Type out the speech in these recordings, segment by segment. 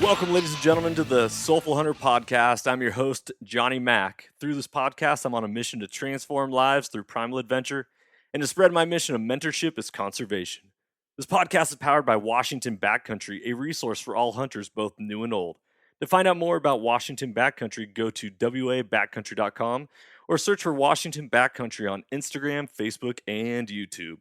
Welcome, ladies and gentlemen, to the Soulful Hunter podcast. I'm your host, Johnny Mack. Through this podcast, I'm on a mission to transform lives through primal adventure and to spread my mission of mentorship as conservation. This podcast is powered by Washington Backcountry, a resource for all hunters, both new and old. To find out more about Washington Backcountry, go to wabackcountry.com or search for Washington Backcountry on Instagram, Facebook, and YouTube.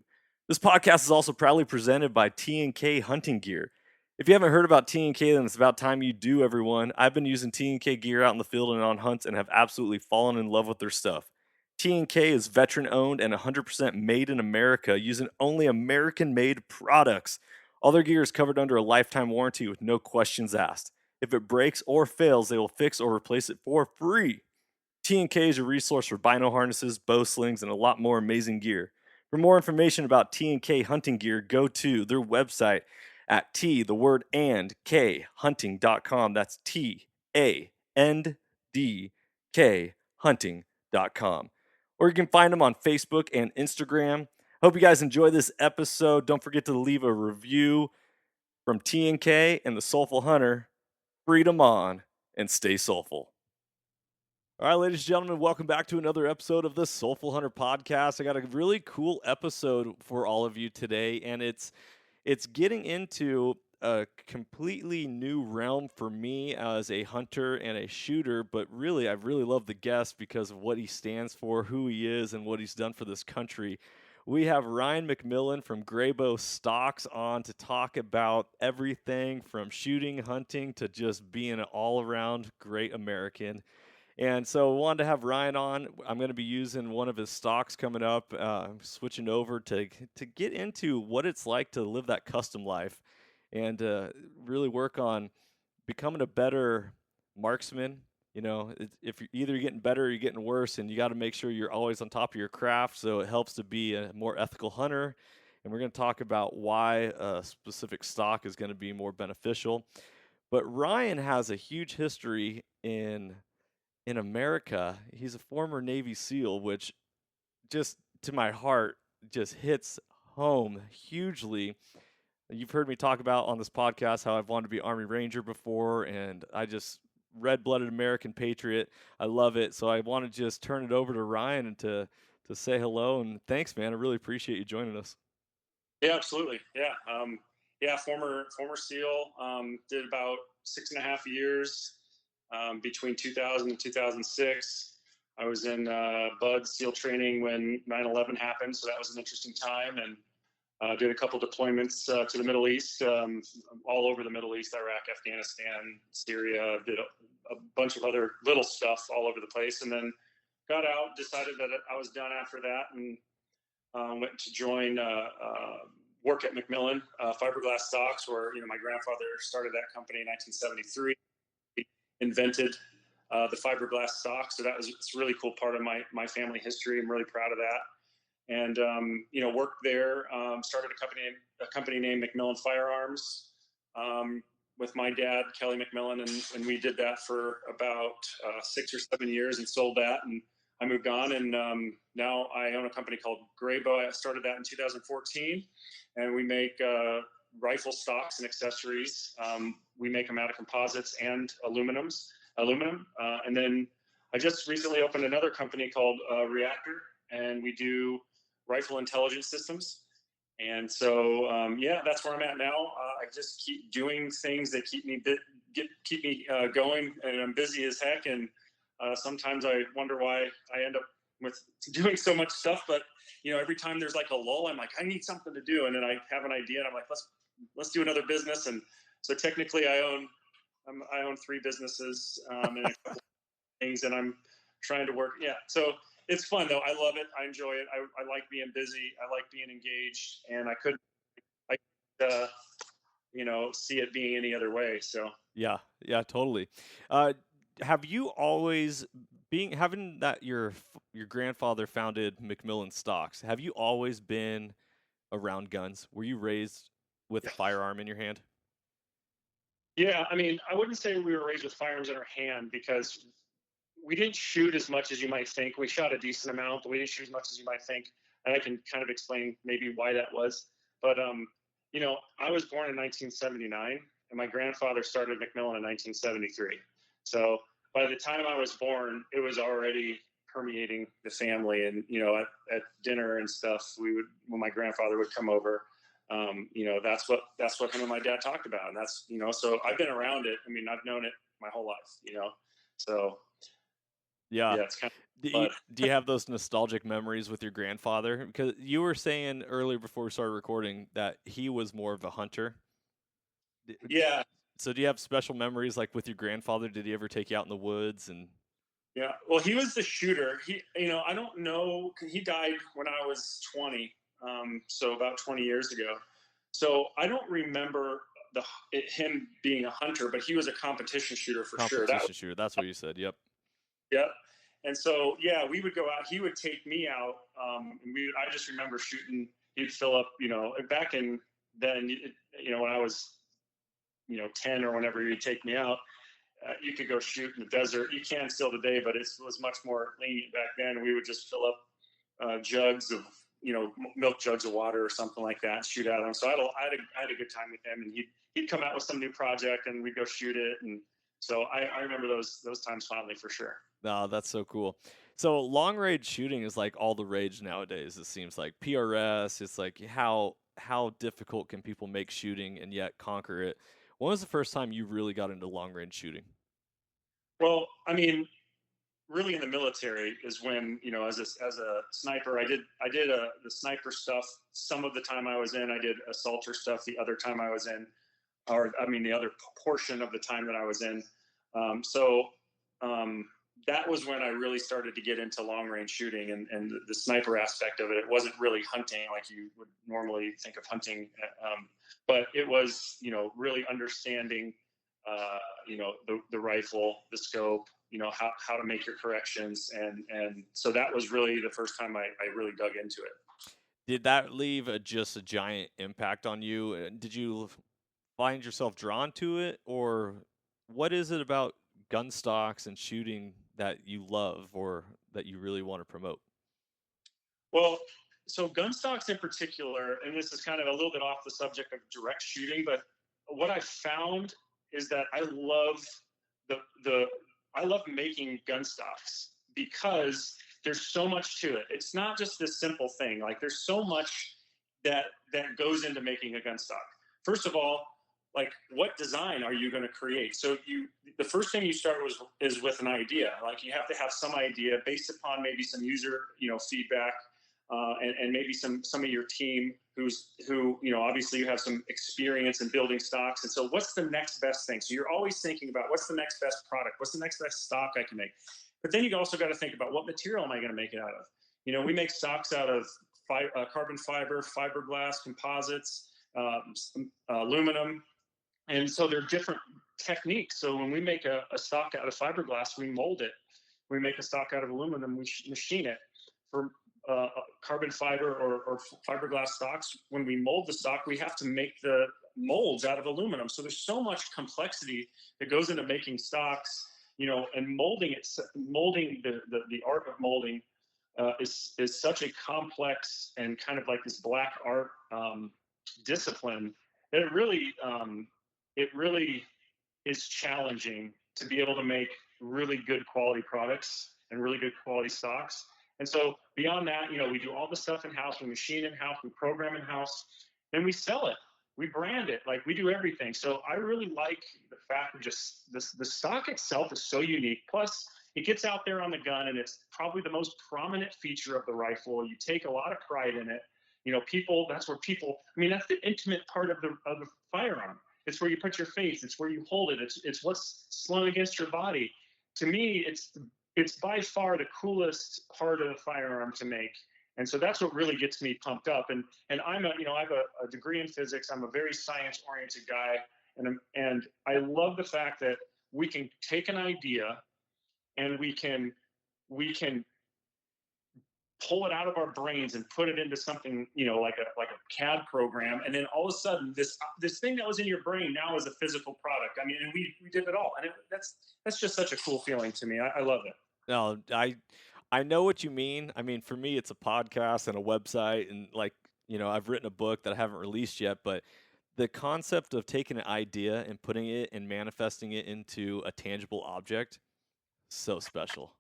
This podcast is also proudly presented by T&K Hunting Gear. If you haven't heard about T&K, then it's about time you do, everyone. I've been using T&K gear out in the field and on hunts and have absolutely fallen in love with their stuff. T&K is veteran-owned and 100% made in America, using only American-made products. All their gear is covered under a lifetime warranty with no questions asked. If it breaks or fails, they will fix or replace it for free. T&K is your resource for bino harnesses, bow slings, and a lot more amazing gear. For more information about T&K hunting gear, go to their website at hunting.com. That's TANDK hunting.com. Or you can find them on Facebook and Instagram. Hope you guys enjoy this episode. Don't forget to leave a review from T&K and the Soulful Hunter. Freedom on and stay soulful. All right, ladies and gentlemen, welcome back to another episode of the Soulful Hunter podcast. I got a really cool episode for all of you today, and it's getting into a completely new realm for me as a hunter and a shooter, but really, I really love the guest because of what he stands for, who he is, and what he's done for this country. We have Ryan McMillan from Grayboe Stocks on to talk about everything from shooting, hunting, to just being an all-around great American. And so I wanted to have Ryan on. I'm going to be using one of his stocks coming up. I'm switching over to get into what it's like to live that custom life and really work on becoming a better marksman. You know, if you're either getting better or you're getting worse, and you got to make sure you're always on top of your craft, so it helps to be a more ethical hunter. And we're going to talk about why a specific stock is going to be more beneficial. But Ryan has a huge history in America. He's a former Navy SEAL, which just to my heart just hits home hugely. You've heard me talk about on this podcast how I've wanted to be Army Ranger before, and I just red-blooded American patriot. I love it. So I want to just turn it over to Ryan and to say hello and thanks, man. I really appreciate you joining us. Yeah, absolutely. Yeah. Former SEAL, did about 6.5 years. Between 2000 and 2006, I was in Bud SEAL training when 9/11 happened, so that was an interesting time, and did a couple deployments to the Middle East, all over the Middle East, Iraq, Afghanistan, Syria, did a bunch of other little stuff all over the place, and then got out, decided that I was done after that, and went to join work at McMillan Fiberglass Stocks, where my grandfather started that company in 1973. Invented the fiberglass stock, so it's a really cool part of my family history. I'm really proud of that, and worked there. Started a company named McMillan Firearms with my dad, Kelly McMillan, and we did that for about 6 or 7 years and sold that, and I moved on, and now I own a company called Grebo. I started that in 2014, and we make rifle stocks and accessories. We make them out of composites and aluminum. And then I just recently opened another company called Reactor, and we do rifle intelligence systems. And so, that's where I'm at now. I just keep doing things that keep me going, and I'm busy as heck. And sometimes I wonder why I end up with doing so much stuff. But every time there's like a lull, I'm like, I need something to do, and then I have an idea, and I'm like, let's do another business. And so technically I own 3 businesses and a couple of things, and I'm trying to work. Yeah. So it's fun though. I love it. I enjoy it. I like being busy. I like being engaged, and I couldn't see it being any other way. So Yeah, totally. Have you always having that your grandfather founded McMillan Stocks? Have you always been around guns? Were you raised with a firearm in your hand? Yeah, I mean, I wouldn't say we were raised with firearms in our hand, because we didn't shoot as much as you might think. We shot a decent amount, but we didn't shoot as much as you might think. And I can kind of explain maybe why that was. But I was born in 1979, and my grandfather started McMillan in 1973. So by the time I was born, it was already permeating the family. And at dinner and stuff, when my grandfather would come over, that's what him and my dad talked about. And that's so I've been around it. I mean, I've known it my whole life. So Yeah. yeah, it's kind Do of you, fun. do you have those nostalgic memories with your grandfather? Because you were saying earlier before we started recording that he was more of a hunter. Yeah. So do you have special memories like with your grandfather? Did he ever take you out in the woods and Yeah. Well, he was the shooter. I don't know. He died when I was 20. So about 20 years ago. So I don't remember him being a hunter, but he was a competition shooter for sure. competition shooter? That's what you said. Yep. Yeah. And so, yeah, we would go out. He would take me out. And I just remember shooting. He'd fill up, back in then, when I was, 10 or whenever he'd take me out, you could go shoot in the desert. You can still today, but it was much more lenient back then. We would just fill up jugs of, milk jugs of water or something like that and shoot at them. So I had a good time with him, and he'd come out with some new project and we'd go shoot it. And so I remember those times fondly for sure. No, that's so cool. So long range shooting is like all the rage nowadays. It seems like PRS. It's like how difficult can people make shooting and yet conquer it? When was the first time you really got into long range shooting? Well, I mean, really in the military is when as a sniper, I did the sniper stuff. Some of the time I was in, I did assaulter stuff. The other time I was in, or I mean, the other portion of the time that I was in. So that was when I really started to get into long range shooting and the sniper aspect of it. It wasn't really hunting like you would normally think of hunting, but it was really understanding the rifle, the scope, how to make your corrections, and so that was really the first time I really dug into it. Did that leave just a giant impact on you? Did you find yourself drawn to it, or what is it about gun stocks and shooting that you love or that you really want to promote? Well, so gun stocks in particular, and this is kind of a little bit off the subject of direct shooting, but what I found is that the I love making gun stocks because there's so much to it. It's not just this simple thing. Like there's so much that goes into making a gun stock. First of all, like what design are you going to create? So the first thing you start is with an idea. Like you have to have some idea based upon maybe some user feedback, and maybe some of your team who obviously you have some experience in building stocks. And so what's the next best thing? So you're always thinking about what's the next best product, what's the next best stock I can make. But then you also got to think about what material am I going to make it out of. We make stocks out of carbon fiber, fiberglass, composites, aluminum. And so there are different techniques. So when we make a stock out of fiberglass, we mold it. We make a stock out of aluminum, we machine it. For carbon fiber or fiberglass stocks, when we mold the stock, we have to make the molds out of aluminum. So there's so much complexity that goes into making stocks, and molding the art of molding is such a complex and kind of like this black art discipline that it really is challenging to be able to make really good quality products and really good quality stocks. And so beyond that, we do all the stuff in-house, we machine in-house, we program in-house, then we sell it, we brand it, like we do everything. So I really like the fact of just the stock itself is so unique. Plus it gets out there on the gun and it's probably the most prominent feature of the rifle. You take a lot of pride in it. That's the intimate part of the firearm. It's where you put your face. It's where you hold it. It's what's slung against your body. To me, it's by far the coolest part of the firearm to make. And so that's what really gets me pumped up. And I have a degree in physics. I'm a very science oriented guy. And I love the fact that we can take an idea and we can pull it out of our brains and put it into something, like a CAD program, and then all of a sudden, this thing that was in your brain now is a physical product. I mean, and we did it all, and that's just such a cool feeling to me. I love it. No, I know what you mean. I mean, for me, it's a podcast and a website, and like I've written a book that I haven't released yet, but the concept of taking an idea and putting it and manifesting it into a tangible object, so special.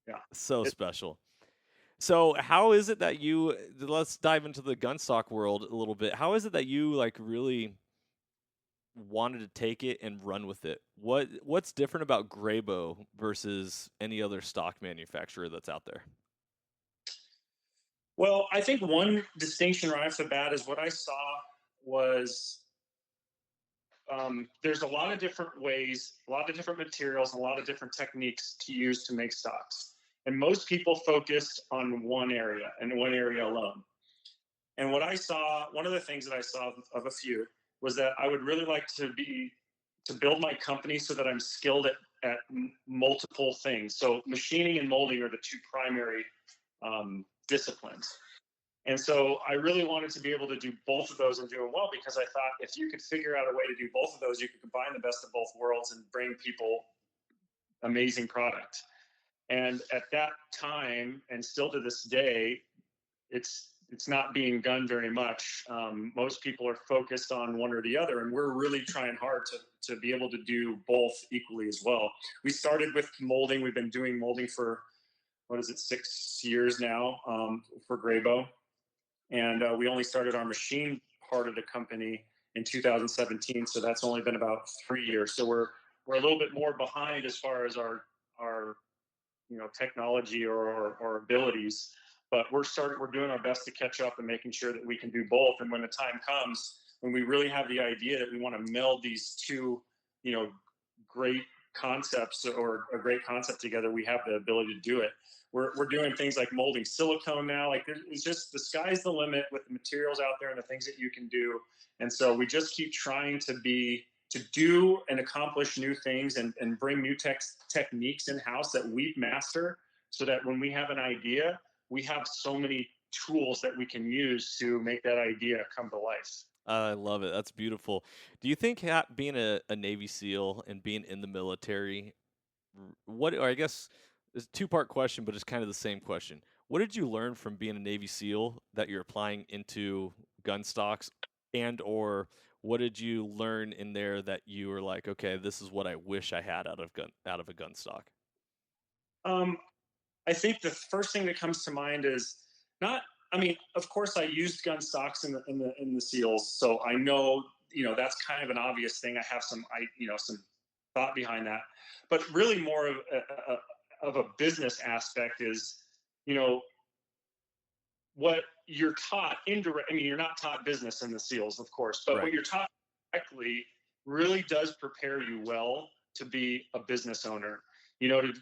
Yeah. So It, special. So how is it that you let's dive into the gun stock world a little bit. How is it that you like really wanted to take it and run with it? What's different about Grayboe versus any other stock manufacturer that's out there? well, I think one distinction right off the bat is what I saw was there's a lot of different ways, a lot of different materials, a lot of different techniques to use to make stocks. And most people focused on one area and one area alone. And what I saw, one of the things that I saw of a few was that I would really like to build my company so that I'm skilled at multiple things. So machining and molding are the two primary disciplines. And so I really wanted to be able to do both of those and do them well, because I thought if you could figure out a way to do both of those, you could combine the best of both worlds and bring people amazing product. And at that time, and still to this day, it's not being done very much. Most people are focused on one or the other, and we're really trying hard to be able to do both equally as well. We started with molding. We've been doing molding for what is it, 6 years now, for Grebo, and we only started our machine part of the company in 2017. So that's only been about 3 years. So we're a little bit more behind as far as our technology or abilities, but we're doing our best to catch up and making sure that we can do both. And when the time comes, when we really have the idea that we want to meld these two, great concepts or a great concept together, we have the ability to do it. We're doing things like molding silicone now. Like, it's just, the sky's the limit with the materials out there and the things that you can do. And so we just keep trying to do and accomplish new things and bring new techniques in house that we master, so that when we have an idea, we have so many tools that we can use to make that idea come to life. I love it. That's beautiful. Do you think being a Navy SEAL and being in the military, or I guess it's a two-part question, but it's kind of the same question. What did you learn from being a Navy SEAL that you're applying into gun stocks, and or what did you learn in there that you were like, okay, this is what I wish I had out of a gun stock? Um, I think the first thing that comes to mind is not. I mean, of course, I used gun stocks in the SEALs, so I know, that's kind of an obvious thing. I have some thought behind that, but really more of a business aspect is, you know what you're taught indirect. I mean, you're not taught business in the SEALs, of course, but Right. what you're taught directly really does prepare you well to be a business owner. To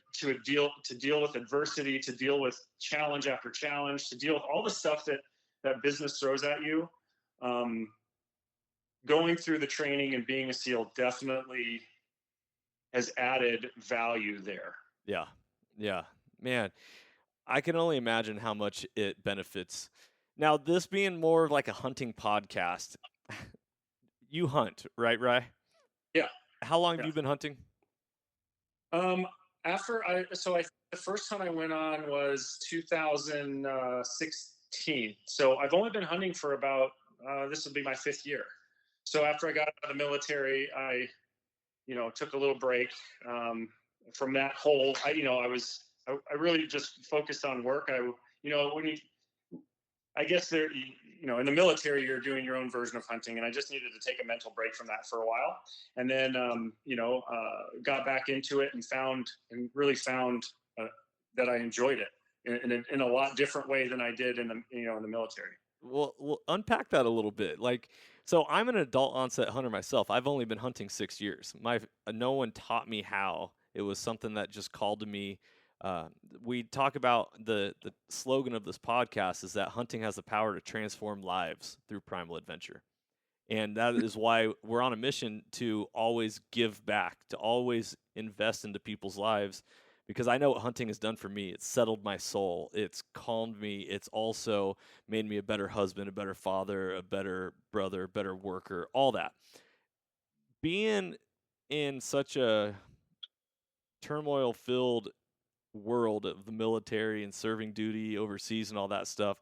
deal with adversity, to deal with challenge after challenge, to deal with all the stuff that business throws at you. Um, Going through the training and being a SEAL definitely has added value there. Yeah. Yeah. Man, I can only imagine how much it benefits. Now, this being more of like a hunting podcast, you hunt, right, Rye? Yeah, How long have yeah. you been hunting? Um, the first hunt I went on was 2016. So I've only been hunting for about this will be my 5th year. So after I got out of the military, I took a little break from that whole. I really just focused on work. When you I guess in the military, you're doing your own version of hunting, and I just needed to take a mental break from that for a while, and then got back into it and really found that I enjoyed it in a lot different way than I did in the military. Well, unpack that a little bit. Like, so I'm an adult onset hunter myself. I've only been hunting 6 years. No one taught me how. It was something that just called to me. We talk about the slogan of this podcast is that hunting has the power to transform lives through primal adventure. And that is why we're on a mission to always give back, to always invest into people's lives, because I know what hunting has done for me. It's settled my soul. It's calmed me. It's also made me a better husband, a better father, a better brother, a better worker, all that. Being in such a turmoil filled world of the military and serving duty overseas and all that stuff,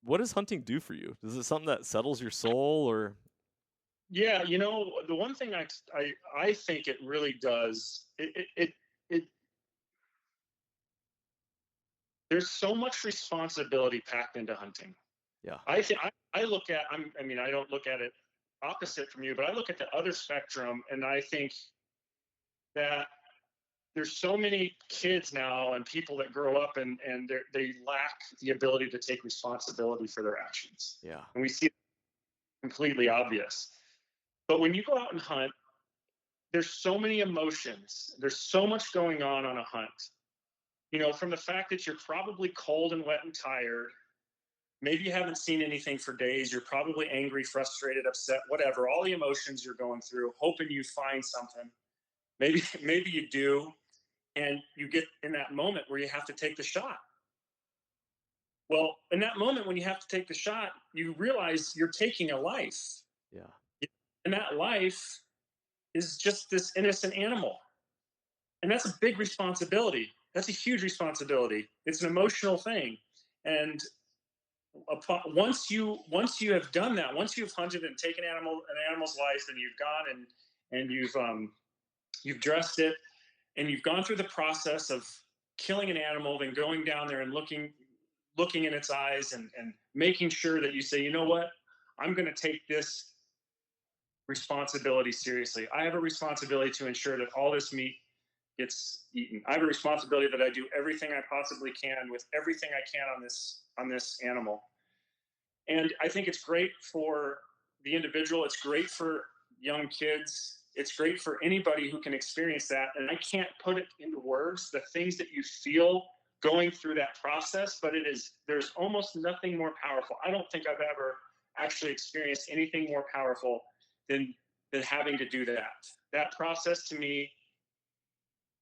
what does hunting do for you? Is it something that settles your soul or? Yeah, the one thing I think it really does, it there's so much responsibility packed into hunting. Yeah. I look at I mean, I don't look at it opposite from you, but I look at the other spectrum, and I think that there's so many kids now and people that grow up, and they lack the ability to take responsibility for their actions, Yeah. and we see it completely obvious. But when you go out and hunt, there's so many emotions. There's so much going on a hunt. From the fact that you're probably cold and wet and tired. Maybe you haven't seen anything for days. You're probably angry, frustrated, upset, whatever. All the emotions you're going through, hoping you find something. Maybe you do, and you get in that moment where you have to take the shot. Well, in that moment when you have to take the shot, you realize you're taking a life, Yeah. and that life is just this innocent animal. And that's a big responsibility. That's a huge responsibility. It's an emotional thing. And once you have done that, once you've hunted and taken an animal's life, and you've gone and you've dressed it, and you've gone through the process of killing an animal, then going down there and looking in its eyes, and making sure that you say, you know what, I'm going to take this responsibility seriously. I have a responsibility to ensure that all this meat gets eaten. I have a responsibility that I do everything I possibly can with everything I can on this animal. And I think it's great for the individual. It's great for young kids. It's great for anybody who can experience that. And I can't put it into words, the things that you feel going through that process, but there's almost nothing more powerful. I don't think I've ever actually experienced anything more powerful than having to do that. That process to me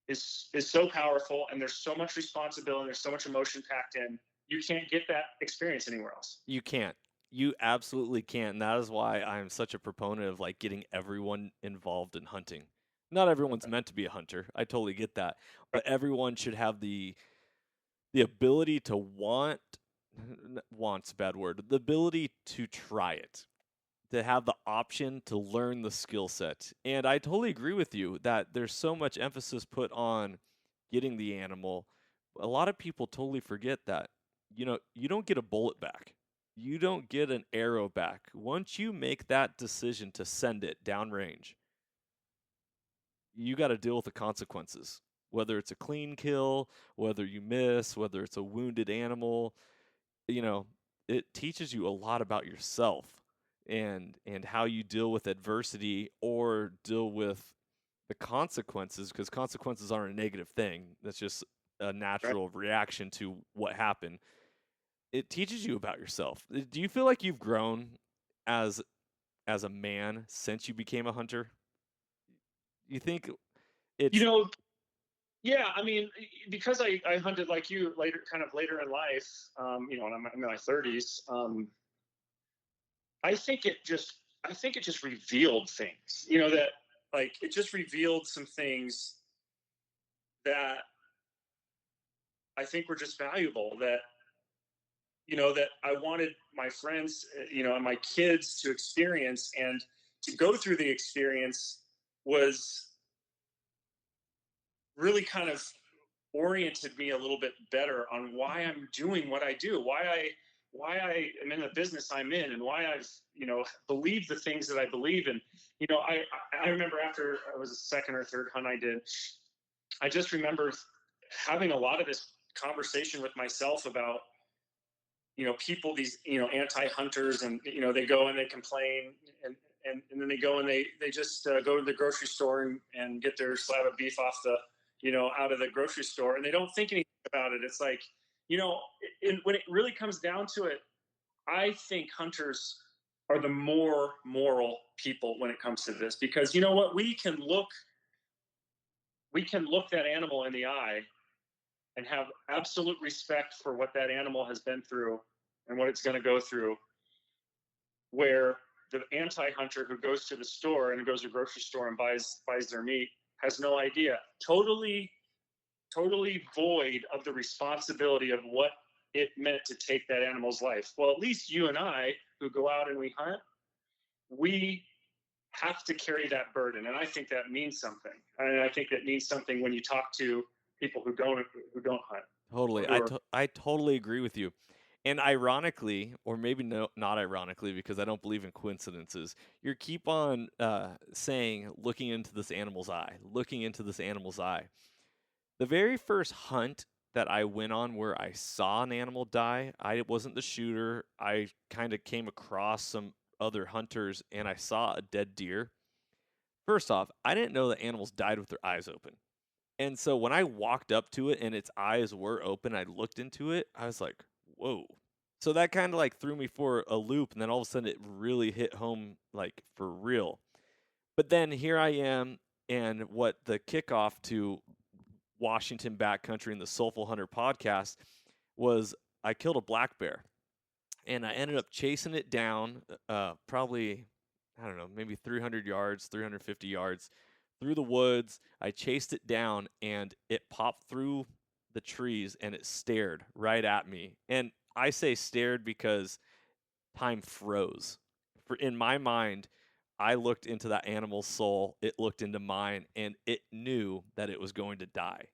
is so powerful, and there's so much responsibility, there's so much emotion packed in. You can't get that experience anywhere else. You can't. You absolutely can't. And that is why I'm such a proponent of like getting everyone involved in hunting. Not everyone's meant to be a hunter. I totally get that. But everyone should have the ability to want's a bad word. The ability to try it. To have the option to learn the skill set. And I totally agree with you that there's so much emphasis put on getting the animal. A lot of people totally forget that, you don't get a bullet back. You don't get an arrow back. Once you make that decision to send it downrange, you got to deal with the consequences. Whether it's a clean kill, whether you miss, whether it's a wounded animal, you know, it teaches you a lot about yourself and how you deal with adversity or deal with the consequences, because consequences aren't a negative thing. That's just a Right? natural reaction to what happened. It teaches you about yourself. Do you feel like you've grown as as a man since you became a hunter? You think You it's know, yeah, I mean, because I hunted like you later, kind of later in life, when I'm in my 30s. I think it just, I think it just revealed things, that like it just revealed some things that I think were just valuable. That I wanted my friends, and my kids to experience, and to go through the experience was really kind of oriented me a little bit better on why I'm doing what I do, why I am in the business I'm in, and why I've believed the things that I believe in. I remember after it was the second or third hunt I did, I just remember having a lot of this conversation with myself about people, these anti-hunters, and they go and they complain, and then they go and they just go to the grocery store and get their slab of beef off the out of the grocery store, and they don't think anything about it. It's like, when it really comes down to it, I think hunters are the more moral people when it comes to this, because you know what, we can look that animal in the eye and have absolute respect for what that animal has been through and what it's going to go through, where the anti-hunter who goes to the store and goes to the grocery store and buys their meat has no idea, totally void of the responsibility of what it meant to take that animal's life. Well, at least you and I, who go out and we hunt, we have to carry that burden, and I think that means something. And I think that means something when you talk to people who don't hunt or Totally. who are I totally agree with you. And ironically, or maybe not ironically, because I don't believe in coincidences, you keep on saying, looking into this animal's eye, looking into this animal's eye. The very first hunt that I went on where I saw an animal die, I wasn't the shooter. I kind of came across some other hunters and I saw a dead deer. First off, I didn't know that animals died with their eyes open. And so when I walked up to it and its eyes were open, I looked into it, I was like, whoa. So that kind of like threw me for a loop. And then all of a sudden it really hit home like for real. But then here I am, and what the kickoff to Washington Backcountry and the Soulful Hunter podcast was I killed a black bear. And I ended up chasing it down probably, I don't know, maybe 300 yards, 350 yards through the woods. I chased it down and it popped through the trees and it stared right at me. And I say stared because time froze. For in my mind, I looked into that animal's soul, it looked into mine, and it knew that it was going to die.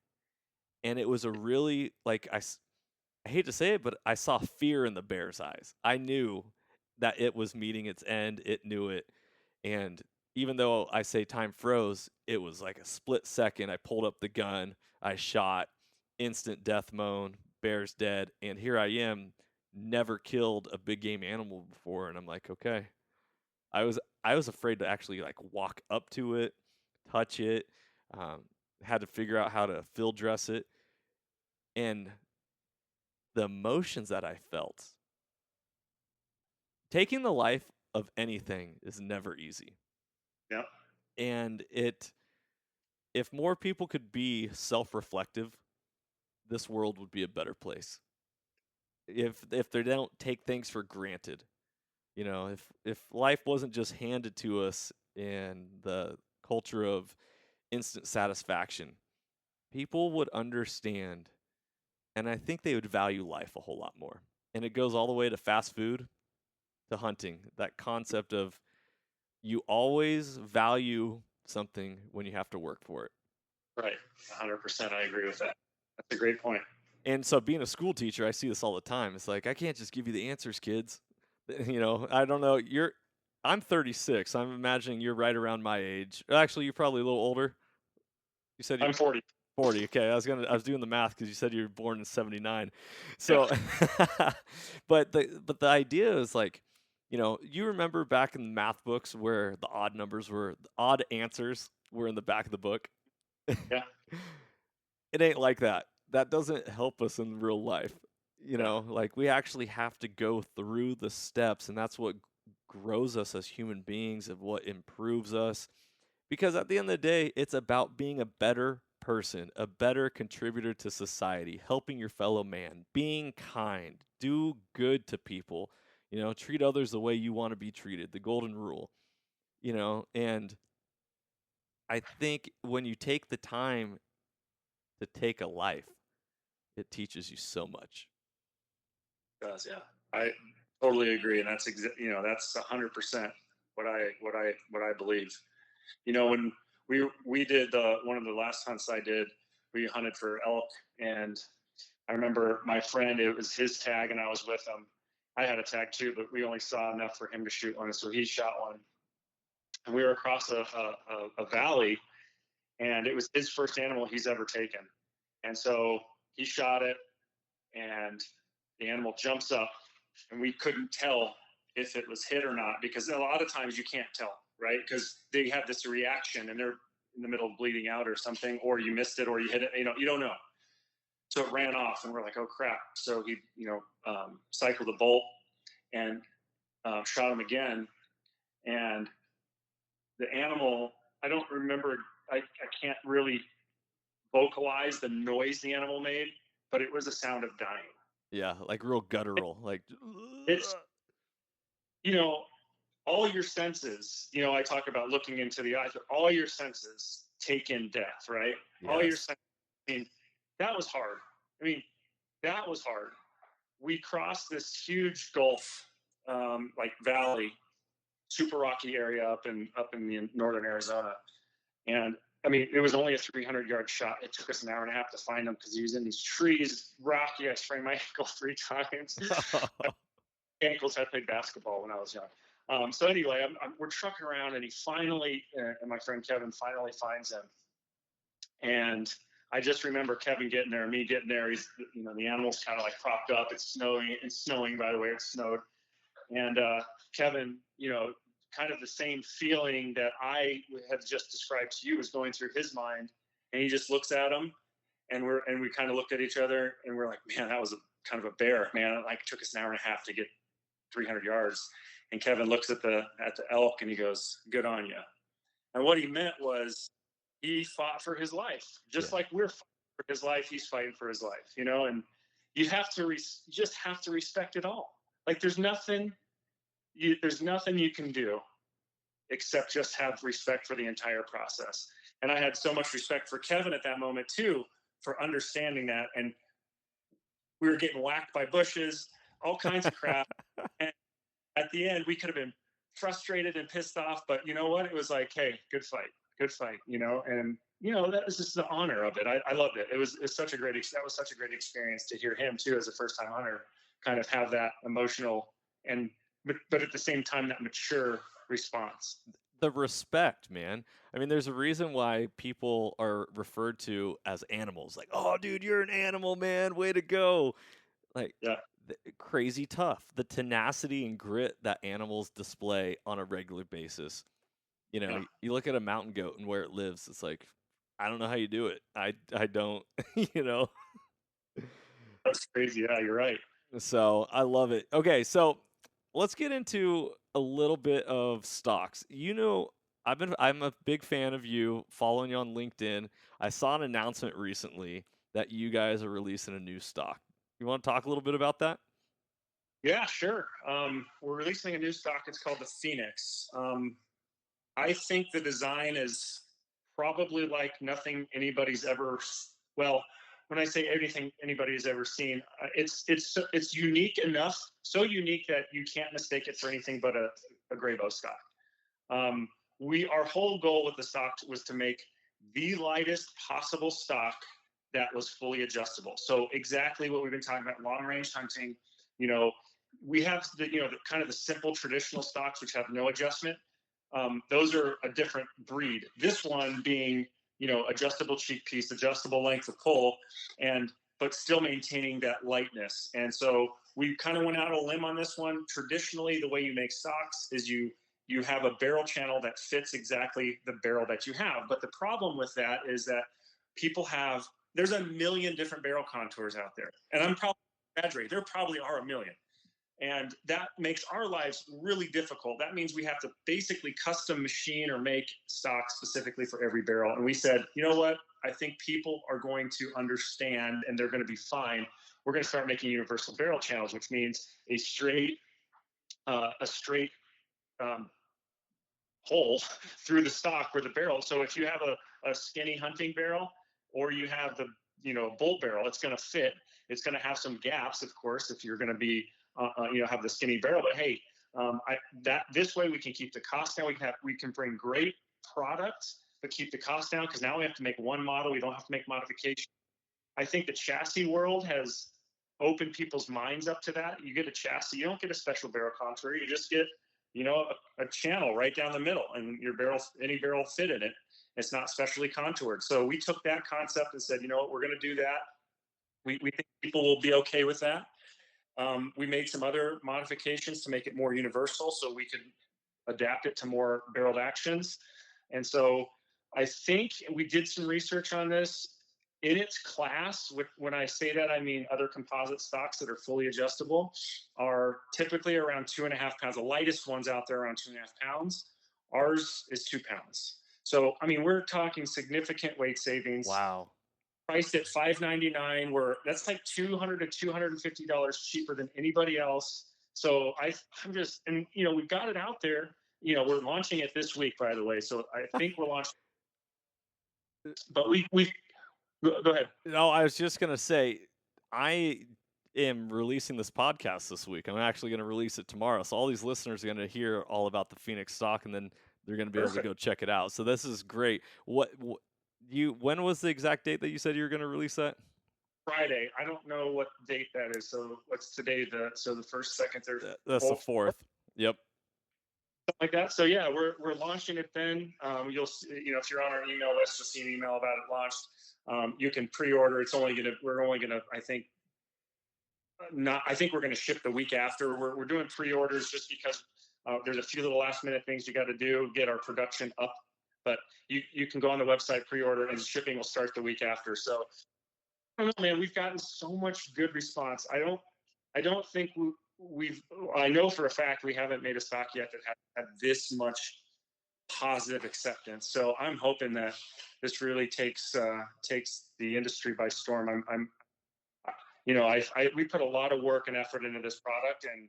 And it was a really like I hate to say it, but I saw fear in the bear's eyes. I knew that it was meeting its end. It knew it. And even though I say time froze, it was like a split second. I pulled up the gun, I shot, instant death moan, bear's dead. And here I am, never killed a big game animal before. And I'm like, okay. I was afraid to actually like walk up to it, touch it, um, had to figure out how to field dress it. And the emotions that I felt. Taking the life of anything is never easy. yeah. And if more people could be self-reflective, this world would be a better place. If they don't take things for granted. You know, if life wasn't just handed to us in the culture of instant satisfaction, people would understand and I think they would value life a whole lot more. And it goes all the way to fast food, to hunting. That concept of you always value something when you have to work for it. Right. 100%. I agree with that. That's a great point. And so being a school teacher, I see this all the time. It's like I can't just give you the answers, kids. You know, I don't know. I'm 36. I'm imagining you're right around my age. Actually, you're probably a little older. You said you're I'm 40. 40. Okay, I was doing the math because you said you were born in 79. Yeah. So, but the idea is like, you know, you remember back in math books where the odd answers were in the back of the book. Yeah. It ain't like that. That doesn't help us in real life. You Yeah. know, like we actually have to go through the steps, and that's what grows us as human beings, of what improves us. Because at the end of the day, it's about being a better person, a better contributor to society, helping your fellow man, being kind, do good to people, you know, treat others the way you want to be treated, the golden rule, you know, and I think when you take the time to take a life, it teaches you so much. It does. Yeah. I totally agree. And that's, that's 100% what I believe. You know, when we did one of the last hunts I did, we hunted for elk, and I remember my friend, it was his tag and I was with him. I had a tag too, but we only saw enough for him to shoot one. So he shot one, and we were across a valley, and it was his first animal he's ever taken. And so he shot it, and the animal jumps up, and we couldn't tell if it was hit or not, because a lot of times you can't tell, right? Because they have this reaction and they're in the middle of bleeding out or something, or you missed it or you hit it, you don't know. So it ran off, and we're like, oh crap. So he, cycled the bolt and shot him again. And the animal, I don't remember, I can't really vocalize the noise the animal made, but it was a sound of dying. Yeah, like real guttural, like It's, you know, all your senses, I talk about looking into the eyes, but all your senses take in death, right? All your yes. senses. I mean, that was hard. I mean, that was hard. We crossed this huge gulf, like valley, super rocky area up in the northern Arizona. And I mean, it was only a 300-yard shot. It took us an hour and a half to find him because he was in these trees, rocky. I sprained my ankle 3 times. Ankles. I played basketball when I was young. So anyway, we're trucking around, and he finally, and my friend Kevin finally finds him. And I just remember Kevin getting there, me getting there. He's, the animal's kind of like propped up. It's snowing. It's snowing, by the way. It snowed. And Kevin, kind of the same feeling that I have just described to you is going through his mind. And he just looks at him, and we kind of looked at each other, and we're like, man, that was kind of a bear, man. It like took us an hour and a half to get 300 yards. And Kevin looks at the elk, and he goes, "Good on you." And what he meant was he fought for his life, just like we're fighting for his life. He's fighting for his life, and you have to just have to respect it all. Like there's nothing you can do except just have respect for the entire process. And I had so much respect for Kevin at that moment too, for understanding that. And we were getting whacked by bushes, all kinds of crap. And at the end, we could have been frustrated and pissed off, but you know what? It was like, hey, good fight, and that was just the honor of it. I loved it. It was such a great experience to hear him too, as a first time hunter, kind of have that emotional but at the same time that mature response. The respect, man. I mean, there's a reason why people are referred to as animals. Like, oh, dude, you're an animal, man. Way to go. Like, Yeah. Crazy tough. The tenacity and grit that animals display on a regular basis. Yeah. You look at a mountain goat and where it lives, it's like, I don't know how you do it. I don't, That's crazy. Yeah, you're right. So I love it. Okay, so let's get into a little bit of stocks. I'm a big fan of you, following you on LinkedIn. I saw an announcement recently that you guys are releasing a new stock. You want to talk a little bit about that? Yeah, sure. We're releasing a new stock. It's called the Phoenix. I think the design is probably like nothing anybody's ever. Well, when I say anything anybody's ever seen, it's unique enough, so unique that you can't mistake it for anything but a Grebo stock. Our whole goal with the stock was to make the lightest possible stock that was fully adjustable. So exactly what we've been talking about, long range hunting. We have the kind of the simple traditional stocks which have no adjustment. Those are a different breed. This one being, adjustable cheek piece, adjustable length of pull, but still maintaining that lightness. And so we kind of went out on a limb on this one. Traditionally, the way you make stocks is you have a barrel channel that fits exactly the barrel that you have. But the problem with that is that there's a million different barrel contours out there. And I'm probably exaggerating. There probably are a million. And that makes our lives really difficult. That means we have to basically custom machine or make stock specifically for every barrel. And we said, you know what? I think people are going to understand and they're going to be fine. We're going to start making universal barrel channels, which means a straight hole through the stock for the barrel. So if you have a skinny hunting barrel or you have the bull barrel, it's going to fit. It's going to have some gaps, of course, if you're going to be have the skinny barrel. But hey, this way we can keep the cost down. We can bring great products, but keep the cost down, because now we have to make one model. We don't have to make modifications. I think the chassis world has opened people's minds up to that. You get a chassis, you don't get a special barrel contour. You just get a channel right down the middle, and any barrel fit in it. It's not specially contoured. So we took that concept and said, you know what, we're going to do that. We think people will be okay with that. We made some other modifications to make it more universal so we could adapt it to more barreled actions. And so I think we did some research on this. In its class, when I say that, I mean other composite stocks that are fully adjustable are typically around 2.5 pounds. The lightest ones out there are around 2.5 pounds. Ours is 2 pounds. So, I mean, we're talking significant weight savings. Wow. Priced at $599, that's like $200 to $250 cheaper than anybody else. So we've got it out there. We're launching it this week, by the way. So I think we're launching. But we go ahead. No, I was just gonna say, I am releasing this podcast this week. I'm actually going to release it tomorrow. So all these listeners are going to hear all about the Phoenix stock, and then they're going to be able to Perfect. go check it out. So this is great. When was the exact date that you said you were going to release that? Friday. I don't know what date that is. So what's today? The first, second, third, That's the fourth, 4th. Yep. something like that. So yeah, we're launching it then. You'll if you're on our email list, you'll see an email about it launched. You can pre-order. We're only gonna I think not I think we're gonna ship the week after. We're doing pre-orders just because there's a few little last minute things you got to do, get our production up. But you can go on the website, pre-order, and shipping will start the week after. So I don't know, man. We've gotten so much good response. I don't think we've. I know for a fact we haven't made a stock yet that had this much positive acceptance. So I'm hoping that this really takes the industry by storm. We put a lot of work and effort into this product, and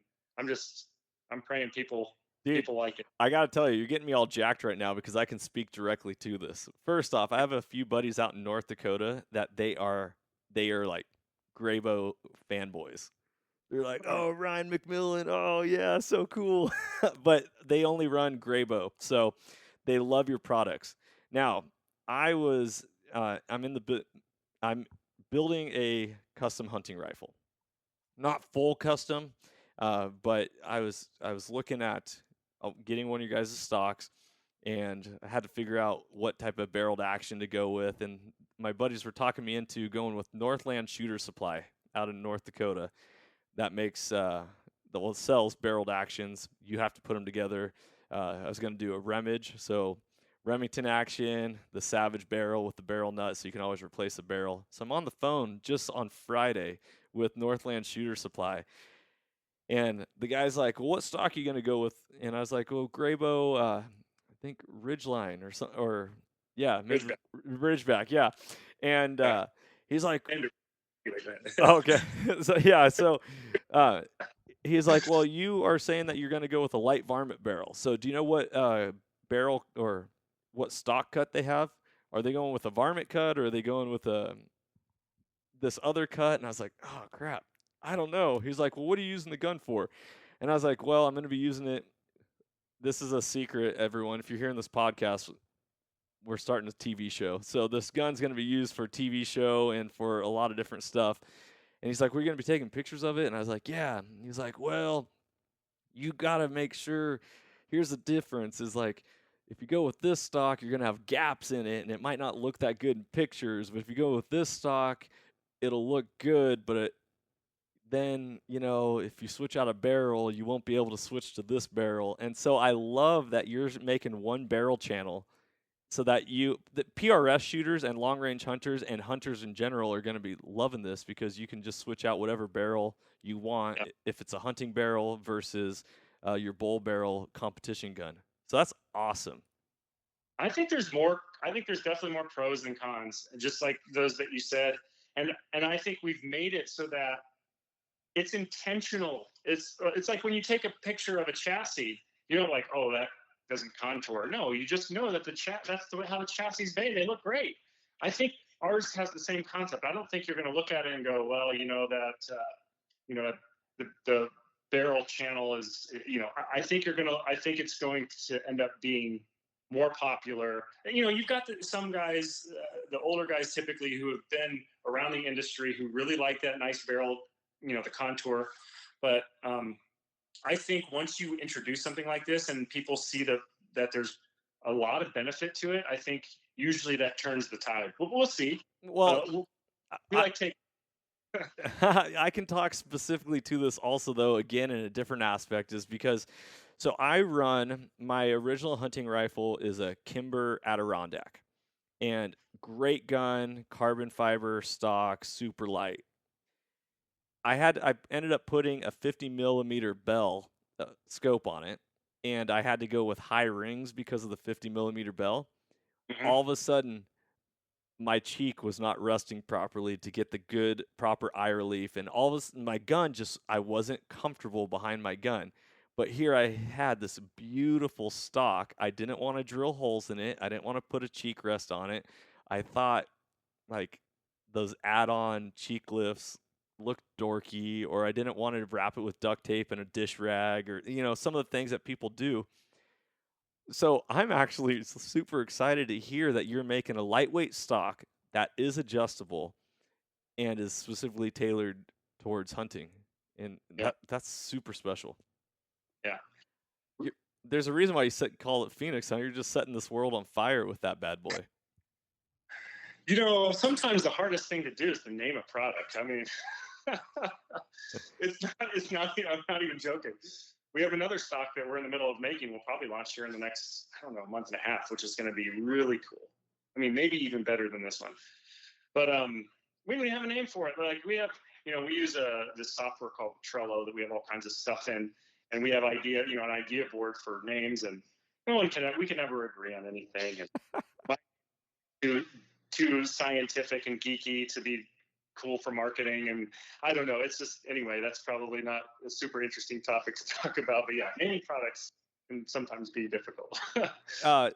I'm praying people Dude, like it. I got to tell you, you're getting me all jacked right now because I can speak directly to this. First off, I have a few buddies out in North Dakota that they are like Grebo fanboys. They're like, "Oh, Ryan McMillan, oh yeah, so cool." But they only run Grayboe, so they love your products. Now, I was I'm building a custom hunting rifle. Not full custom, but I was looking at getting one of your guys' stocks, and I had to figure out what type of barreled action to go with. And my buddies were talking me into going with Northland Shooter Supply out in North Dakota. That makes sells barreled actions. You have to put them together. I was going to do a Remage, so Remington action, the Savage barrel with the barrel nut, so you can always replace the barrel. So I'm on the phone just on Friday with Northland Shooter Supply, and the guy's like, "Well, what stock are you going to go with?" And I was like, "Well, Grayboe, I think Ridgeline or something, or yeah, Ridgeback, yeah." And he's like, "Okay, so yeah, so." He's like, "Well, you are saying that you're going to go with a light varmint barrel. So do you know what barrel or what stock cut they have? Are they going with a varmint cut, or are they going with this other cut?" And I was like, "Oh crap, I don't know." He's like, "Well, what are you using the gun for?" And I was like, "Well, I'm going to be using it. This is a secret, everyone. If you're hearing this podcast, we're starting a TV show. So this gun's going to be used for TV show and for a lot of different stuff." And he's like, "We're going to be taking pictures of it." And I was like, "Yeah." And he's like, "Well, you got to make sure, here's the difference is like, if you go with this stock, you're going to have gaps in it and it might not look that good in pictures. But if you go with this stock, it'll look good. But then, if you switch out a barrel, you won't be able to switch to this barrel." And so I love that you're making one barrel channel so that the PRS shooters and long range hunters and hunters in general are going to be loving this because you can just switch out whatever barrel you want if it's a hunting barrel versus your bull barrel competition gun. So that's awesome. I think there's more. I think there's definitely more pros than cons, just like those that you said. And I think we've made it so that it's intentional. It's like when you take a picture of a chassis, you don't like, oh, that doesn't contour. No, you just know that that's how the chassis is made. They look great. I think ours has the same concept. I don't think you're going to look at it and go, well, the barrel channel is, I think it's going to end up being more popular. You've got some guys, the older guys typically, who have been around the industry, who really like that nice barrel, the contour. But I think once you introduce something like this and people see that there's a lot of benefit to it, I think usually that turns the tide. We'll see. Well, we like take. I can talk specifically to this also, though, again, in a different aspect, is because so I run my original hunting rifle is a Kimber Adirondack, and great gun, carbon fiber stock, super light. I ended up putting a 50 millimeter bell scope on it, and I had to go with high rings because of the 50 millimeter bell. Mm-hmm. All of a sudden, my cheek was not resting properly to get the good proper eye relief, and all of my gun I wasn't comfortable behind my gun. But here I had this beautiful stock. I didn't want to drill holes in it. I didn't want to put a cheek rest on it. I thought like those add-on cheek lifts look dorky, or I didn't want to wrap it with duct tape and a dish rag, or some of the things that people do. So I'm actually super excited to hear that you're making a lightweight stock that is adjustable and is specifically tailored towards hunting, and Yeah. that's super special. Yeah. you there's a reason why call it Phoenix, huh? You're just setting this world on fire with that bad boy. Sometimes the hardest thing to do is to name a product. I mean, I'm not even joking. We have another stock that we're in the middle of making. We'll probably launch here in the next, I don't know, month and a half, which is going to be really cool. I mean, maybe even better than this one. But we don't have a name for it. Like we have, we use this software called Trello that we have all kinds of stuff in, and we have an idea board for names, and we can never agree on anything. And too scientific and geeky to be cool for marketing, and I don't know. It's just, anyway, that's probably not a super interesting topic to talk about. But yeah, naming products can sometimes be difficult.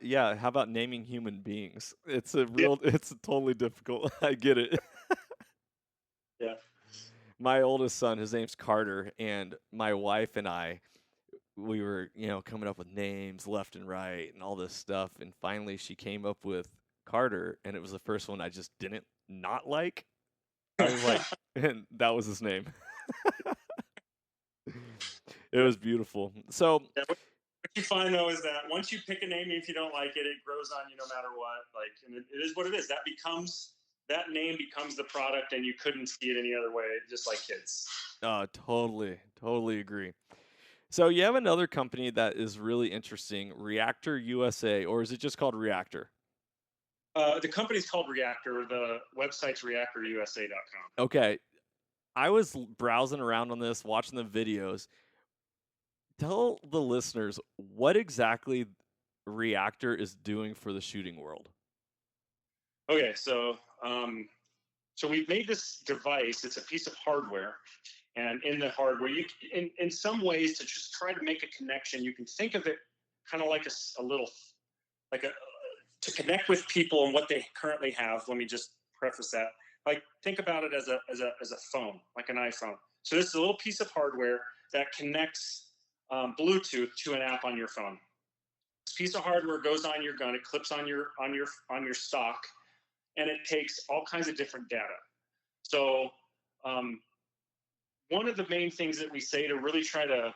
Yeah. How about naming human beings? It's a Yeah. it's totally difficult. I get it. Yeah. My oldest son, his name's Carter, and my wife and we were, coming up with names left and right and all this stuff. And finally she came up with Carter, and it was the first one I just didn't not like. I was like, and that was his name. It was beautiful. So Yeah, what you find though is that once you pick a name, if you don't like it, it grows on you no matter what. Like, and it is what it is. That name becomes the product, and you couldn't see it any other way. Just like kids. totally agree. So you have another company that is really interesting, Reactor USA, or is it just called Reactor? The company's called Reactor. The website's reactorusa.com. Okay. I was browsing around on this, watching the videos. Tell the listeners what exactly Reactor is doing for the shooting world. Okay, so we've made this device. It's a piece of hardware, and in the hardware, in some ways, to just try to make a connection, you can think of it kind of like a little, like to connect with people and what they currently have. Let me just preface that. Like, think about it as a phone, like an iPhone. So this is a little piece of hardware that connects Bluetooth to an app on your phone. This piece of hardware goes on your gun. It clips on your stock, and it takes all kinds of different data. So one of the main things that we say to really try to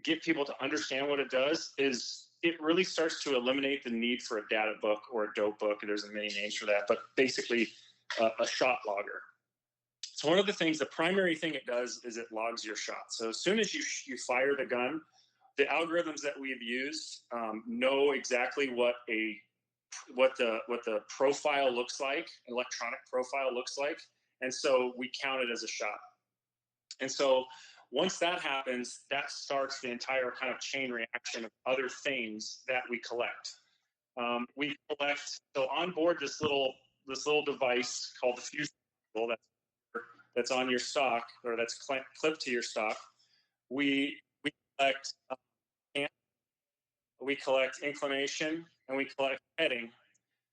get people to understand what it does is it really starts to eliminate the need for a data book or a dope book. There's many names for that, but basically a shot logger. So one of the things, the primary thing it does is it logs your shot. So as soon as you fire the gun, the algorithms that we've used know exactly what the profile looks like, electronic profile looks like, and so we count it as a shot. And so once that happens, that starts the entire kind of chain reaction of other things that we collect. We collect, so on board this little device called the fusion that's on your stock, or that's clipped to your stock. We collect inclination, and we collect heading.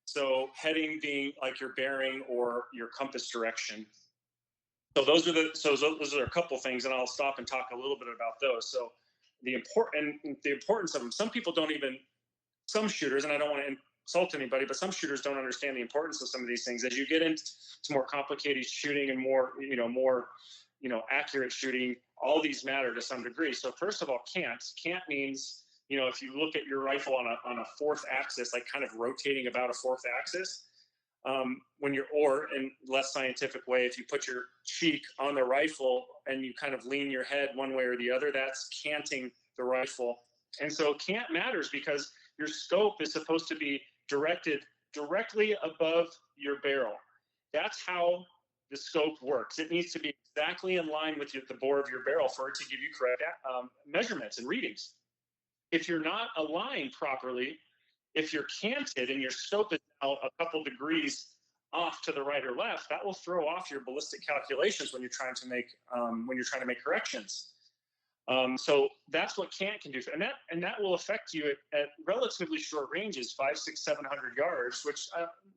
So heading being like your bearing or your compass direction. So those are a couple things, and I'll stop and talk a little bit about those. So the importance of them. Some people don't even, some shooters, and I don't want to insult anybody, but some shooters don't understand the importance of some of these things. As you get into more complicated shooting and more accurate shooting, all these matter to some degree. So first of all, cant means, if you look at your rifle on a fourth axis, like kind of rotating about a fourth axis, or in less scientific way, if you put your cheek on the rifle and you kind of lean your head one way or the other, that's canting the rifle. And so cant matters because your scope is supposed to be directed directly above your barrel. That's how the scope works. It needs to be exactly in line with the bore of your barrel for it to give you correct measurements and readings. If you're not aligned properly, if you're canted and your scope is now a couple degrees off to the right or left, that will throw off your ballistic calculations when you're trying to make corrections. So that's what cant can do, and that will affect you at relatively short ranges, 500, 600, 700 yards, which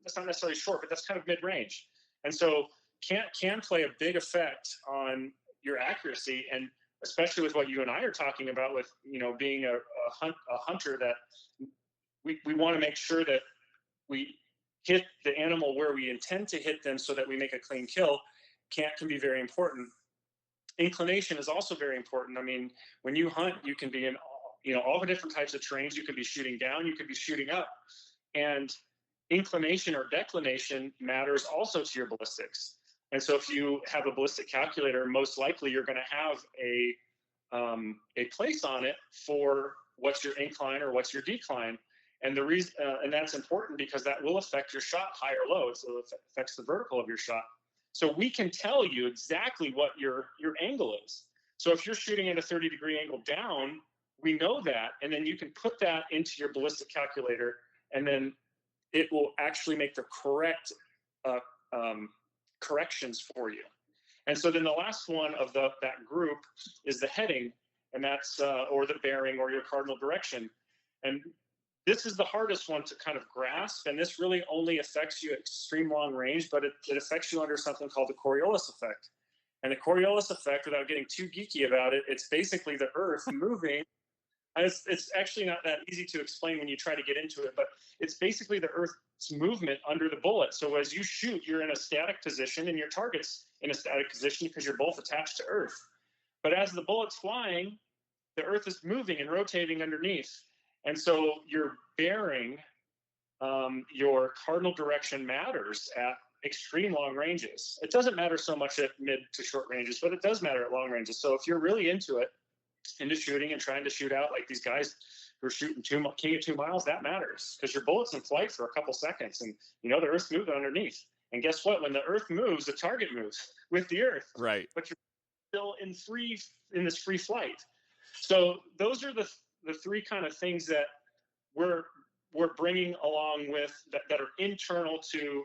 that's not necessarily short, but that's kind of mid-range. And so can play a big effect on your accuracy, and especially with what you and I are talking about with, being a hunter, that we want to make sure that we hit the animal where we intend to hit them so that we make a clean kill. Can be very important. Inclination is also very important. I mean, when you hunt, you can be in all the different types of terrains. You could be shooting down, you could be shooting up, and inclination or declination matters also to your ballistics. And so if you have a ballistic calculator, most likely you're going to have a place on it for what's your incline or what's your decline. And the reason, and that's important because that will affect your shot, high or low. So it affects the vertical of your shot. So we can tell you exactly what your angle is. So if you're shooting at a 30-degree angle down, we know that, and then you can put that into your ballistic calculator, and then it will actually make the correct corrections for you. And so then the last one of that group is the heading, and that's or the bearing or your cardinal direction. And this is the hardest one to kind of grasp, and this really only affects you at extreme long range, but it affects you under something called the Coriolis effect. And the Coriolis effect, without getting too geeky about it, it's basically the Earth moving. It's actually not that easy to explain when you try to get into it, but it's basically the Earth's movement under the bullet. So as you shoot, you're in a static position, and your target's in a static position because you're both attached to Earth. But as the bullet's flying, the Earth is moving and rotating underneath. And so your bearing, your cardinal direction matters at extreme long ranges. It doesn't matter so much at mid to short ranges, but it does matter at long ranges. So if you're really into shooting and trying to shoot out like these guys who are shooting king of 2 miles, that matters because your bullet's in flight for a couple seconds, and the Earth's moving underneath. And guess what? When the Earth moves, the target moves with the Earth. Right. But you're still in this free flight. So those are the three kind of things that we're bringing along with that are internal to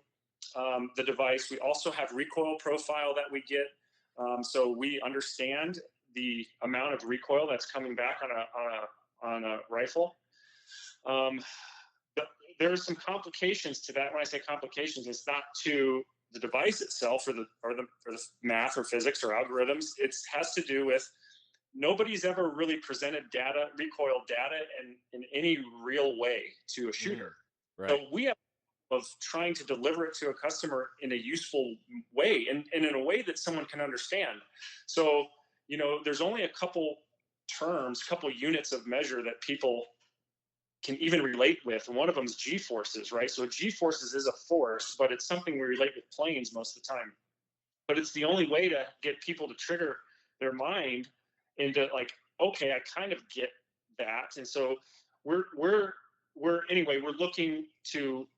the device. We also have recoil profile that we get, so we understand the amount of recoil that's coming back on a rifle. There's some complications to that. When I say complications, it's not to the device itself or the math or physics or algorithms. It has to do with nobody's ever really presented recoil data in any real way to a shooter. Right. So we have of trying to deliver it to a customer in a useful way and in a way that someone can understand. So, there's only a couple units of measure that people can even relate with. And one of them is G-forces, right? So G-forces is a force, but it's something we relate with planes most of the time. But it's the only way to get people to trigger their mind into like, okay, I kind of get that. And so we're looking to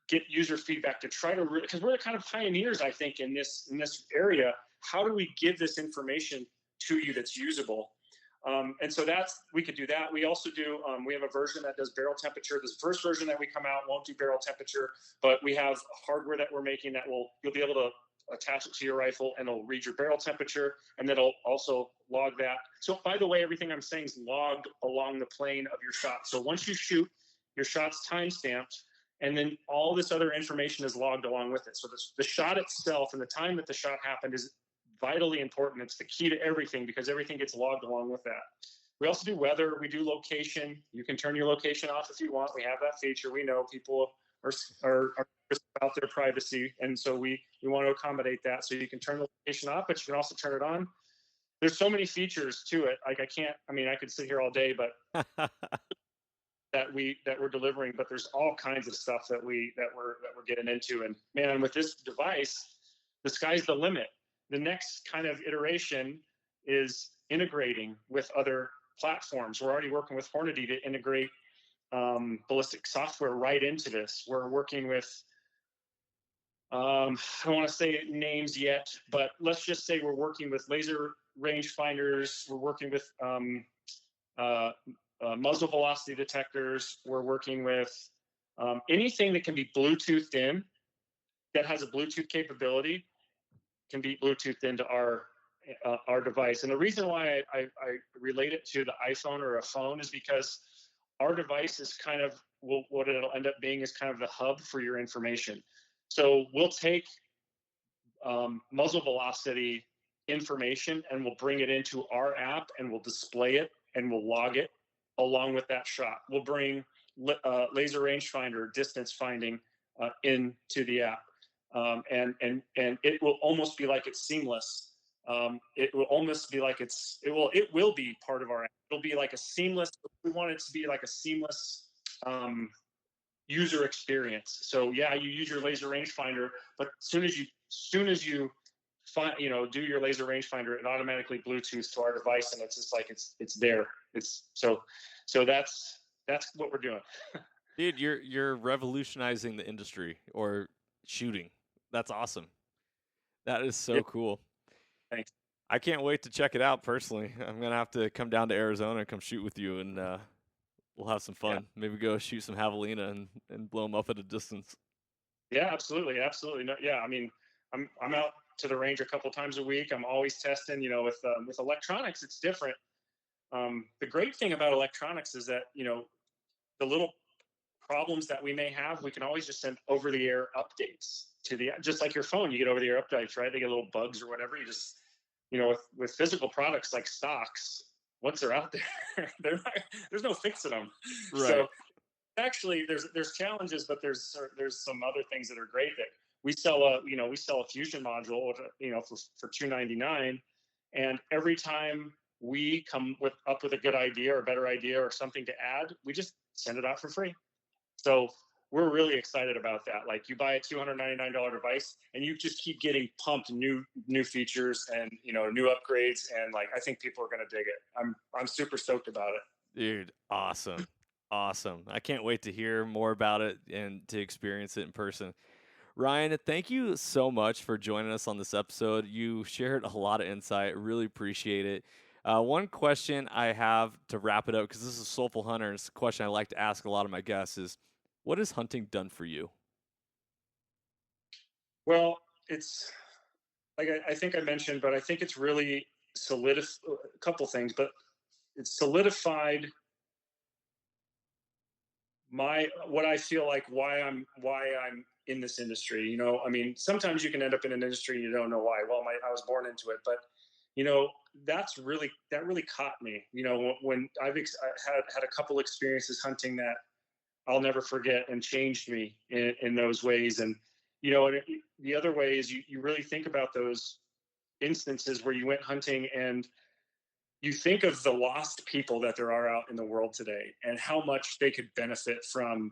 get user feedback to try to, because we're the kind of pioneers, I think, in this area. How do we give this information to you that's usable? And so we could do that. We also do, we have a version that does barrel temperature. This first version that we come out won't do barrel temperature, but we have hardware that we're making that you'll be able to attach it to your rifle, and it'll read your barrel temperature, and then it'll also log that. So by the way, everything I'm saying is logged along the plane of your shot. So once you shoot, your shot's time stamped, and then all this other information is logged along with it. So the shot itself and the time that the shot happened is vitally important. It's the key to everything because everything gets logged along with that. We also do weather. We do location. You can turn your location off if you want. We have that feature. We know people are about their privacy, and so we want to accommodate that. So you can turn the location off, but you can also turn it on. There's so many features to it. Like I could sit here all day, but that we're delivering. But there's all kinds of stuff that we're getting into. And man, with this device, the sky's the limit. The next kind of iteration is integrating with other platforms. We're already working with Hornady to integrate ballistic software right into this. We're working with, I don't want to say names yet, but let's just say we're working with laser rangefinders. We're working with muzzle velocity detectors. We're working with anything that can be Bluetoothed in, that has a Bluetooth capability, can be Bluetoothed into our device. And the reason why I relate it to the iPhone or a phone is because our device is kind of what it'll end up being is kind of the hub for your information. So we'll take muzzle velocity information, and we'll bring it into our app, and we'll display it, and we'll log it along with that shot. We'll bring laser rangefinder distance finding into the app, and it will almost be like it's seamless. It will almost be like it will be part of our app. It'll be like a seamless. We want it to be like a seamless user experience. So yeah, you use your laser rangefinder, but as soon as you find, do your laser rangefinder, it automatically Bluetooths to our device, and it's just like it's there. It's so that's what we're doing. Dude, you're revolutionizing the industry or shooting. That's awesome. That is so Yeah, cool. thanks. I can't wait to check it out personally. I'm gonna have to come down to Arizona and come shoot with you, and we'll have some Yeah, fun. Maybe go shoot some javelina and blow them up at a distance. yeah, absolutely, absolutely. No, yeah, I mean, I'm out to the range a couple times a week. I'm always testing. With electronics, it's different. The great thing about electronics is that the little problems that we may have, we can always just send over the air updates to the, just like your phone, you get over the air updates, right? They get little bugs or whatever. You just, with physical products like stocks, once they're out there, there's no fixing them. Right. So actually, there's challenges, but there's some other things that are great. That we sell a fusion module, for $299, and every time we come up with a good idea or a better idea or something to add, we just send it out for free. So we're really excited about that. Like, you buy a $299 device, and you just keep getting pumped new features and new upgrades, and like I think people are gonna dig it. I'm super stoked about it. Dude, awesome. Awesome. I can't wait to hear more about it and to experience it in person. Ryan, thank you so much for joining us on this episode. You shared a lot of insight. Really appreciate it. One question I have to wrap it up, because this is Soulful Hunter, and it's a question I like to ask a lot of my guests, is what has hunting done for you? Well, it's like I think I mentioned, but I think it's really solidified a couple things, but it's solidified my what I feel like why I'm in this industry. I mean, sometimes you can end up in an industry and you don't know why. Well, I was born into it, but that really caught me. When I had a couple experiences hunting that I'll never forget and changed me in those ways. And the other way is you really think about those instances where you went hunting, and you think of the lost people that there are out in the world today and how much they could benefit from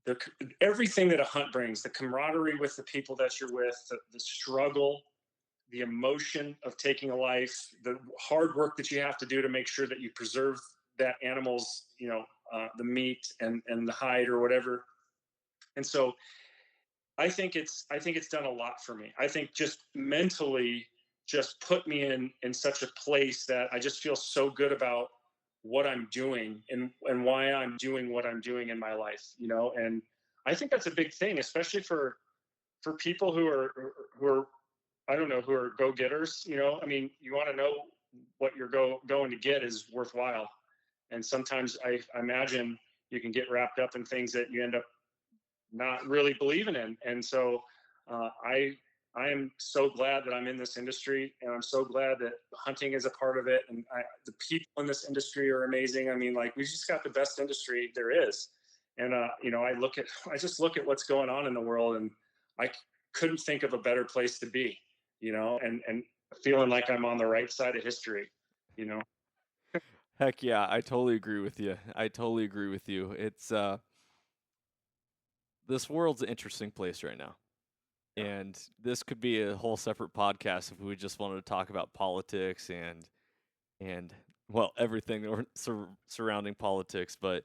the everything that a hunt brings, the camaraderie with the people that you're with, the struggle, the emotion of taking a life, the hard work that you have to do to make sure that you preserve that animal's, the meat and the hide or whatever. And so I think it's done a lot for me. I think just mentally just put me in such a place that I just feel so good about what I'm doing and why I'm doing what I'm doing in my life. And I think that's a big thing, especially for people who are I don't know, who are go-getters. I mean, you want to know what you're going to get is worthwhile. And sometimes I imagine you can get wrapped up in things that you end up not really believing in. And so I am so glad that I'm in this industry, and I'm so glad that hunting is a part of it. And the people in this industry are amazing. I mean, like, we just got the best industry there is. And I just look at what's going on in the world, and I couldn't think of a better place to be. And feeling like I'm on the right side of history. You know. Heck yeah, I totally agree with you. I totally agree with you. It's this world's an interesting place right now. Yeah. And this could be a whole separate podcast if we just wanted to talk about politics and well, everything surrounding politics, but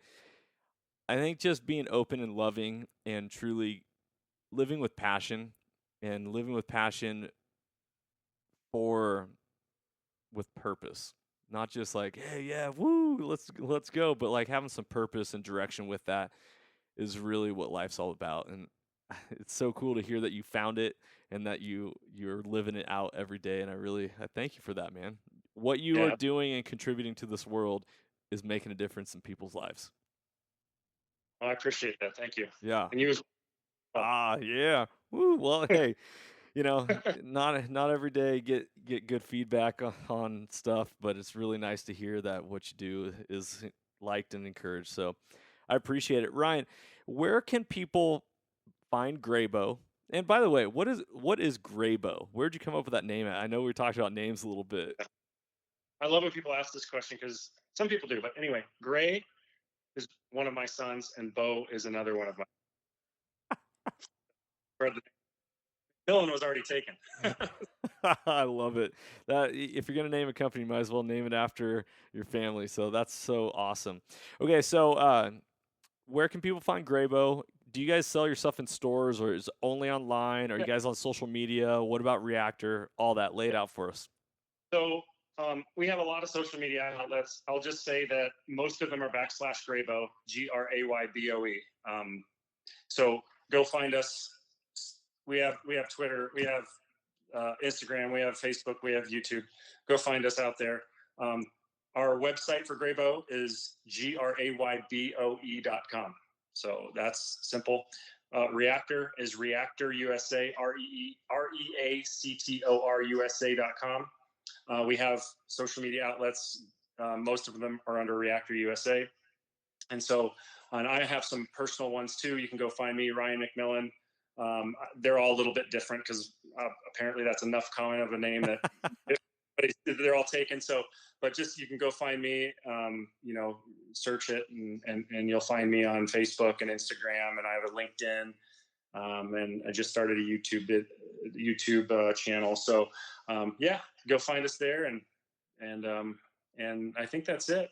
I think just being open and loving and truly living with passion and living with passion for with purpose. Not just like, hey, yeah, woo, let's go, but like having some purpose and direction with that is really what life's all about. And it's so cool to hear that you found it and that you're living it out every day. And I thank you for that, man. What you are Yeah. doing and contributing to this world is making a difference in people's lives. Well, I appreciate that. Thank you. Yeah. And you as well. Ah, yeah. Woo. Well, hey, not every day get good feedback on stuff, but it's really nice to hear that what you do is liked and encouraged. So I appreciate it. Ryan, where can people find Graybo? And by the way, what is Graybo? Where'd you come up with that name at? I know we talked about names a little bit. I love when people ask this question because some people do. But anyway, Gray is one of my sons, and Bo is another one of my. Dylan was already taken. I love it. That if you're gonna name a company, you might as well name it after your family. So that's so awesome. Okay, so where can people find Graybo? Do you guys sell your stuff in stores, or is it only online? Are you guys on social media? What about Reactor? All that, lay it out for us. So we have a lot of social media outlets. I'll just say that most of them are /Graybo, Grayboe. So go find us. We have Twitter, we have Instagram, we have Facebook, we have YouTube. Go find us out there. Our website for Graybo is grayboe.com. So that's simple. Reactor is Reactor USA, REACTOR USA.com. We have social media outlets. Most of them are under Reactor USA. And so, and I have some personal ones too. You can go find me, Ryan McMillan. They're all a little bit different because apparently that's enough common of a name that they're all taken. So, but just you can go find me, search it and you'll find me on Facebook and Instagram, and I have a LinkedIn, and I just started a YouTube channel. So, go find us there, and I think that's it.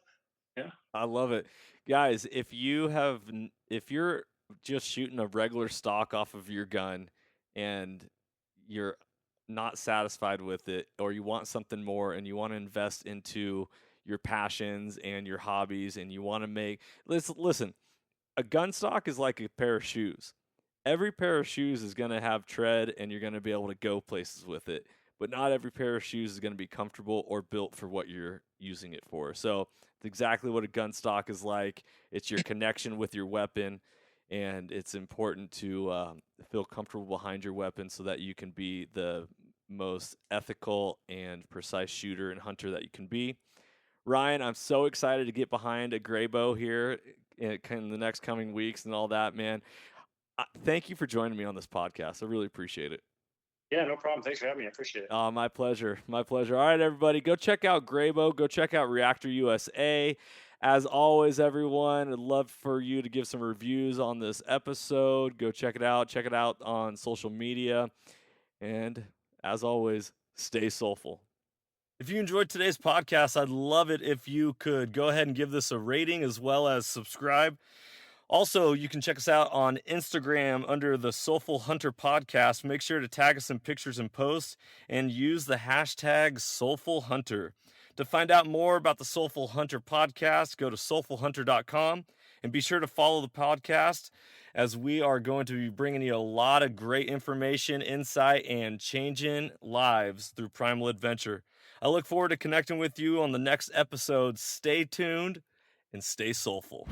Yeah, I love it, guys. If you're just shooting a regular stock off of your gun and you're not satisfied with it, or you want something more and you want to invest into your passions and your hobbies, and you want to listen, a gun stock is like a pair of shoes. Every pair of shoes is going to have tread and you're going to be able to go places with it, but not every pair of shoes is going to be comfortable or built for what you're using it for. So it's exactly what a gun stock is like. It's your connection with your weapon, and it's important to feel comfortable behind your weapon so that you can be the most ethical and precise shooter and hunter that you can be. Ryan, I'm so excited to get behind a Graybo here in the next coming weeks and all that, man. Thank you for joining me on this podcast. I really appreciate it. Yeah, no problem. Thanks for having me. I appreciate it. My pleasure. My pleasure. All right, everybody, go check out Graybo. Go check out Reactor USA. As always, everyone, I'd love for you to give some reviews on this episode. Go check it out. Check it out on social media. And as always, stay soulful. If you enjoyed today's podcast, I'd love it if you could go ahead and give this a rating as well as subscribe. Also, you can check us out on Instagram under the Soulful Hunter Podcast. Make sure to tag us in pictures and posts and use the hashtag Soulful Hunter. To find out more about the Soulful Hunter Podcast, go to soulfulhunter.com and be sure to follow the podcast, as we are going to be bringing you a lot of great information, insight, and changing lives through primal adventure. I look forward to connecting with you on the next episode. Stay tuned and stay soulful.